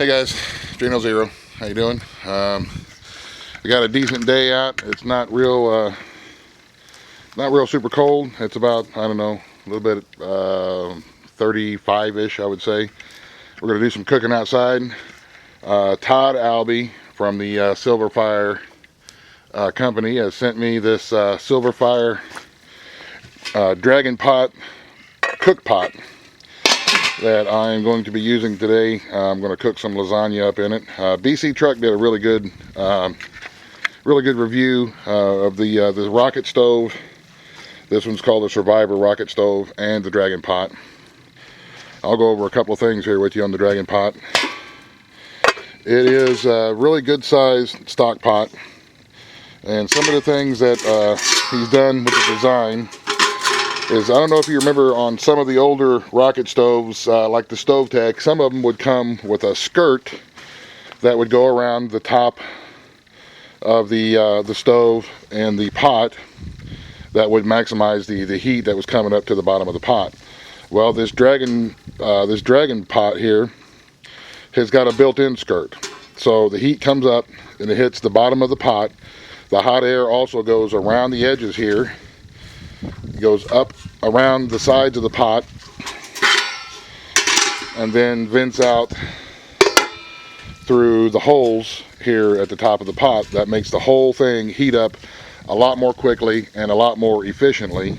Hey guys, Drano Zero. How you doing? I got a decent day out. It's not real super cold. It's about, I don't know, a little bit 35-ish, I would say. We're gonna do some cooking outside. Todd Albee from the SilverFire company has sent me this SilverFire Dragon Pot cook pot that I'm going to be using today. I'm going to cook some lasagna up in it. BC Truck did a really good review of the rocket stove. This one's called the Survivor rocket stove and the Dragon Pot. I'll go over a couple of things here with you on the Dragon Pot. It is a really good sized stock pot, and some of the things that he's done with the design is, I don't know if you remember on some of the older rocket stoves, like the Stove Tech, some of them would come with a skirt that would go around the top of the stove and the pot that would maximize the heat that was coming up to the bottom of the pot. Well, this Dragon Pot here has got a built-in skirt, so the heat comes up and it hits the bottom of the pot. The hot air also goes around the edges here. It goes up around the sides of the pot and then vents out through the holes here at the top of the pot. That makes the whole thing heat up a lot more quickly and a lot more efficiently.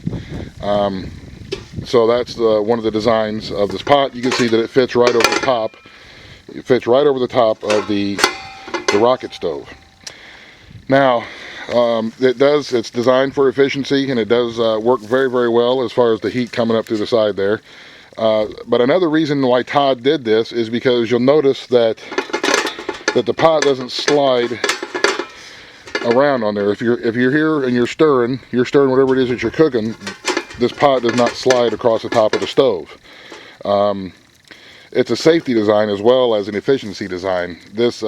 So that's one of the designs of this pot. You can see that it fits right over the top. It fits right over the top of the rocket stove. Now, it's designed for efficiency, and it does work very, very well as far as the heat coming up through the side there. But another reason why Todd did this is because you'll notice that the pot doesn't slide around on there. If you're here and you're stirring whatever it is that you're cooking, this pot does not slide across the top of the stove. It's a safety design as well as an efficiency design. This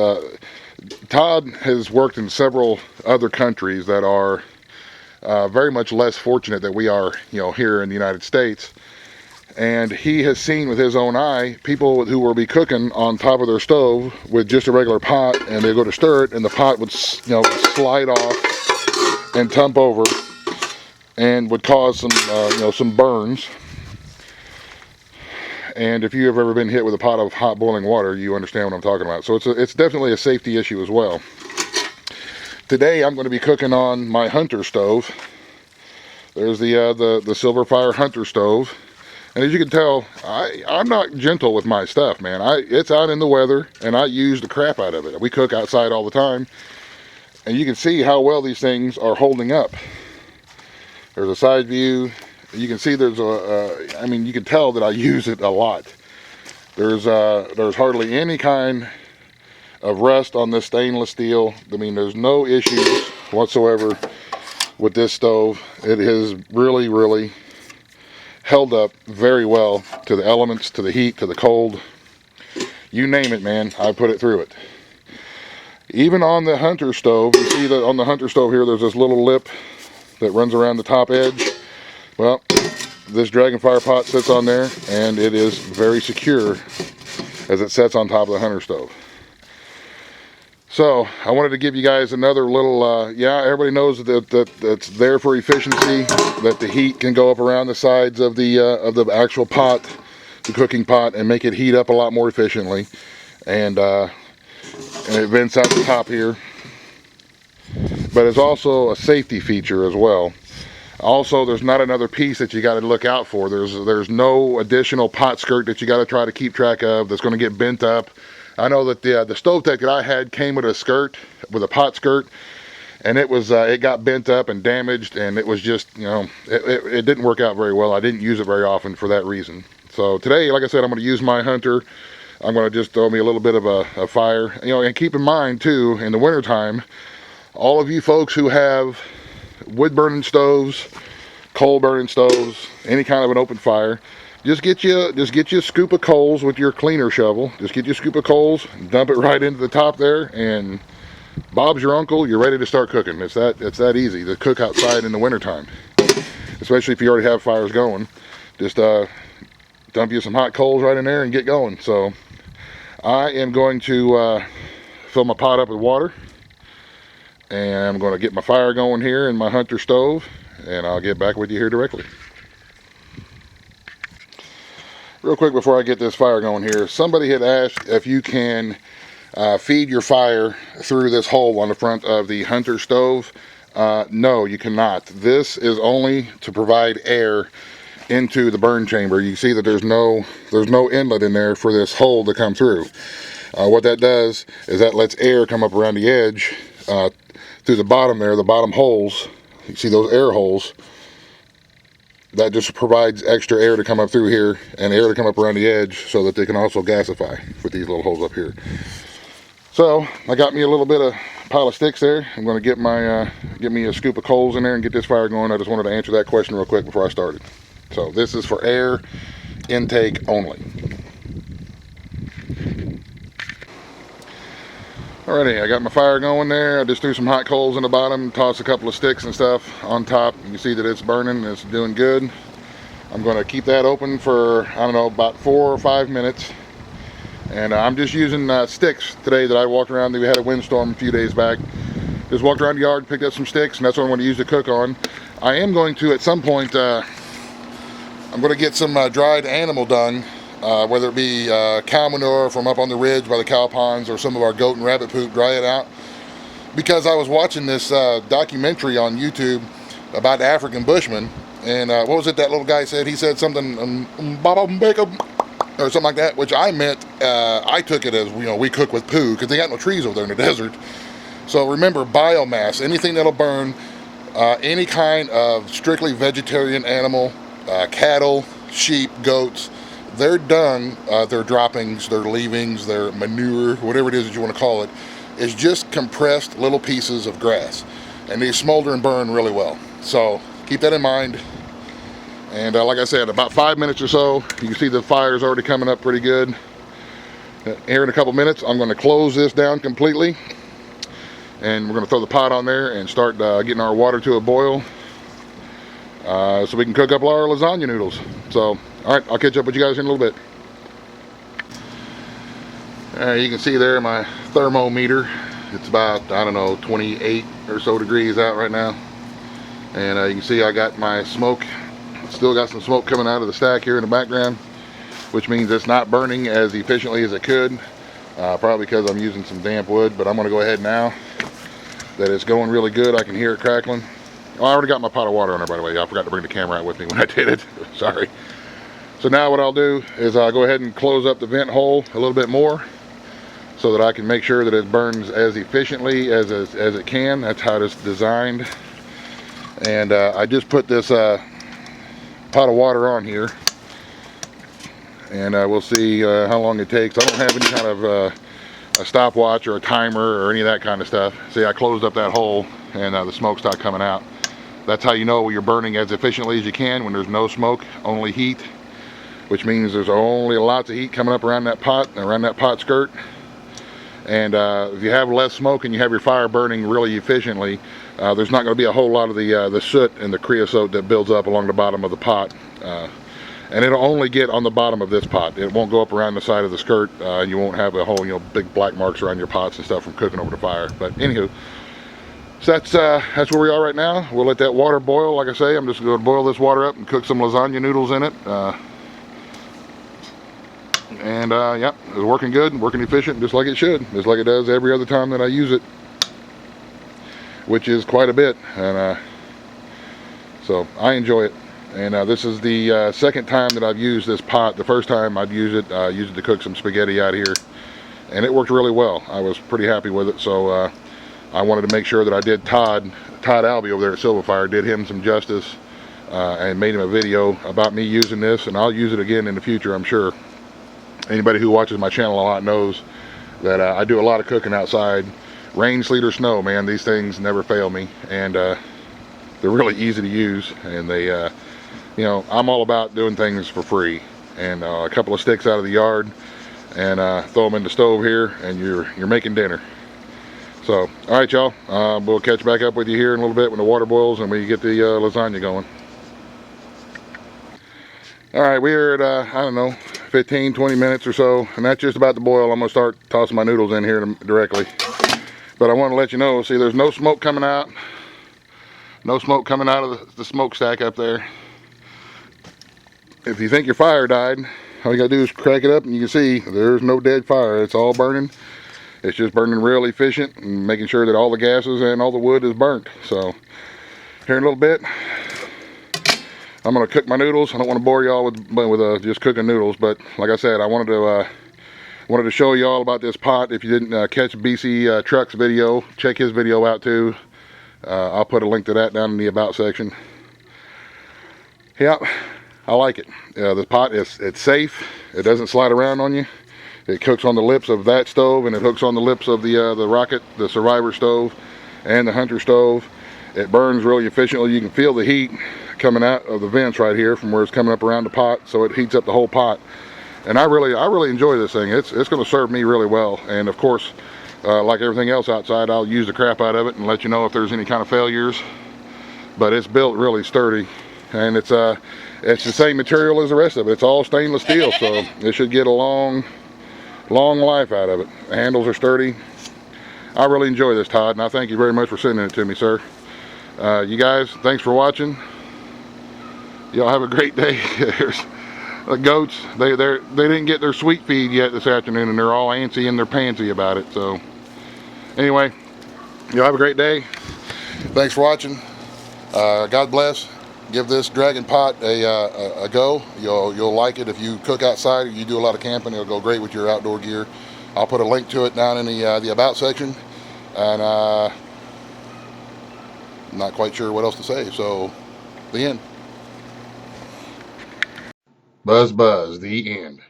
Todd has worked in several other countries that are very much less fortunate than we are, here in the United States. And he has seen with his own eye people who will be cooking on top of their stove with just a regular pot, and they go to stir it, and the pot would, slide off and tump over, and would cause some burns. And if you have ever been hit with a pot of hot boiling water, you understand what I'm talking about. So it's definitely a safety issue as well. Today I'm going to be cooking on my Hunter stove. There's the SilverFire Hunter stove. And as you can tell, I'm not gentle with my stuff, man. It's out in the weather, and I use the crap out of it. We cook outside all the time, and you can see how well these things are holding up. There's a side view. You can see there's you can tell that I use it a lot. There's hardly any kind of rust on this stainless steel. I mean, there's no issues whatsoever with this stove. It has really, really held up very well to the elements, to the heat, to the cold. You name it, man, I put it through it. Even on the Hunter stove, you see that on the Hunter stove here, there's this little lip that runs around the top edge. Well, this Dragonfire pot sits on there, and it is very secure as it sits on top of the Hunter stove. So I wanted to give you guys another little, everybody knows that it's there for efficiency, that the heat can go up around the sides of the actual pot, the cooking pot, and make it heat up a lot more efficiently. And it vents out the top here. But it's also a safety feature as well. Also, there's not another piece that you got to look out for. There's no additional pot skirt that you got to try to keep track of that's going to get bent up. I know that the Stove Tech that I had came with a skirt, with a pot skirt, and it got bent up and damaged, and it was just, it didn't work out very well. I didn't use it very often for that reason. So today, like I said, I'm going to use my Hunter. I'm going to just throw me a little bit of a fire. And keep in mind too, in the wintertime, all of you folks who have wood burning stoves, coal burning stoves, any kind of an open fire, just get you a scoop of coals with your cleaner shovel. Just get you a scoop of coals, dump it right into the top there, and Bob's your uncle. You're ready to start cooking. It's that easy to cook outside in the wintertime, especially if you already have fires going. Just dump you some hot coals right in there and get going. So I am going to fill my pot up with water, and I'm going to get my fire going here in my Hunter stove, and I'll get back with you here directly. Real quick before I get this fire going here, somebody had asked if you can feed your fire through this hole on the front of the Hunter stove. No, you cannot. This is only to provide air into the burn chamber. You see that there's no inlet in there for this hole to come through. What that does is that lets air come up around the edge through the bottom there, the bottom holes. You see those air holes? That just provides extra air to come up through here and air to come up around the edge so that they can also gasify with these little holes up here. So I got me a little bit of pile of sticks there. I'm going to get me a scoop of coals in there and get this fire going. I just wanted to answer that question real quick before I started. So this is for air intake only. Alrighty, I got my fire going there. I just threw some hot coals in the bottom, tossed a couple of sticks and stuff on top. You can see that it's burning, it's doing good. I'm going to keep that open for, I don't know, about 4 or 5 minutes. And I'm just using sticks today that I walked around. We had a windstorm a few days back. Just walked around the yard, picked up some sticks, and that's what I'm going to use to cook on. I am going to, at some point, I'm going to get some dried animal dung. Whether it be cow manure from up on the ridge by the cow ponds or some of our goat and rabbit poop, dry it out. Because I was watching this documentary on YouTube about the African Bushman, and what was it that little guy said? He said something, or something like that, which I meant, I took it as, we cook with poo, because they got no trees over there in the desert. So remember, biomass, anything that'll burn, any kind of strictly vegetarian animal, cattle, sheep, goats, their dung, their droppings, their leavings, their manure, whatever it is that you want to call it, is just compressed little pieces of grass. And they smolder and burn really well. So keep that in mind. And like I said, about 5 minutes or so, you can see the fire's already coming up pretty good. Here in a couple minutes, I'm going to close this down completely. And we're going to throw the pot on there and start getting our water to a boil. So we can cook up our lasagna noodles. So, alright, I'll catch up with you guys in a little bit. You can see there my thermometer. It's about, I don't know, 28 or so degrees out right now. And you can see I got my smoke. Still got some smoke coming out of the stack here in the background, which means it's not burning as efficiently as it could. Probably because I'm using some damp wood, but I'm going to go ahead now that it's going really good. I can hear it crackling. Oh, I already got my pot of water on there, by the way. I forgot to bring the camera out with me when I did it. Sorry. So now what I'll do is I'll go ahead and close up the vent hole a little bit more so that I can make sure that it burns as efficiently as it can. That's how it's designed. And I just put this pot of water on here. And we'll see how long it takes. I don't have any kind of a stopwatch or a timer or any of that kind of stuff. See, I closed up that hole and the smoke stopped coming out. That's how you know you're burning as efficiently as you can, when there's no smoke, only heat, which means there's only lots of heat coming up around that pot and around that pot skirt. And if you have less smoke and you have your fire burning really efficiently, there's not going to be a whole lot of the soot and the creosote that builds up along the bottom of the pot. And it'll only get on the bottom of this pot. It won't go up around the side of the skirt, and you won't have a whole, big black marks around your pots and stuff from cooking over the fire. But anywho, so that's where we are right now. We'll let that water boil. Like I say, I'm just going to boil this water up and cook some lasagna noodles in it. Yeah, it's working good, working efficient, just like it should, just like it does every other time that I use it, which is quite a bit. And so I enjoy it. And this is the second time that I've used this pot. The first time I'd use it to cook some spaghetti out here, and it worked really well. I was pretty happy with it. So I wanted to make sure that I did Todd Albee over there at SilverFire, did him some justice, and made him a video about me using this, and I'll use it again in the future, I'm sure. Anybody who watches my channel a lot knows that I do a lot of cooking outside. Rain, sleet, or snow, man, these things never fail me. And they're really easy to use, and they I'm all about doing things for free. And a couple of sticks out of the yard, and throw them in the stove here, and you're making dinner. So, all right, y'all. We'll catch back up with you here in a little bit when the water boils and we get the lasagna going. All right, we're at I don't know, 15-20 minutes or so, and that's just about to boil. I'm gonna start tossing my noodles in here directly. But I want to let you know, see, there's no smoke coming out. No smoke coming out of the smokestack up there. If you think your fire died, all you gotta do is crack it up and you can see there's no dead fire. It's all burning. It's just burning real efficient and making sure that all the gases and all the wood is burnt. So here in a little bit, I'm gonna cook my noodles. I don't want to bore y'all with just cooking noodles, but like I said, I wanted to show you all about this pot. If you didn't catch BC Truck's video, check his video out too. I'll put a link to that down in the about section. Yep, I like it. The pot it's safe. It doesn't slide around on you. It cooks on the lips of that stove, and it hooks on the lips of the Rocket, the Survivor stove, and the Hunter stove. It burns really efficiently. You can feel the heat coming out of the vents right here from where it's coming up around the pot, so it heats up the whole pot. And I really enjoy this thing. It's going to serve me really well. And of course, like everything else outside, I'll use the crap out of it and let you know if there's any kind of failures. But it's built really sturdy, and it's the same material as the rest of it. It's all stainless steel, so it should get a long life out of it. The handles are sturdy. I really enjoy this, Todd, and I thank you very much for sending it to me, sir. You guys, thanks for watching. Y'all have a great day. There's the goats. They didn't get their sweet feed yet this afternoon, and they're all antsy and they're pantsy about it. So anyway, y'all have a great day. Thanks for watching. God bless. Give this dragon pot a go. You'll like it. If you cook outside or you do a lot of camping, it'll go great with your outdoor gear. I'll put a link to it down in the about section, and I'm not quite sure what else to say, so the end. Buzz, the end.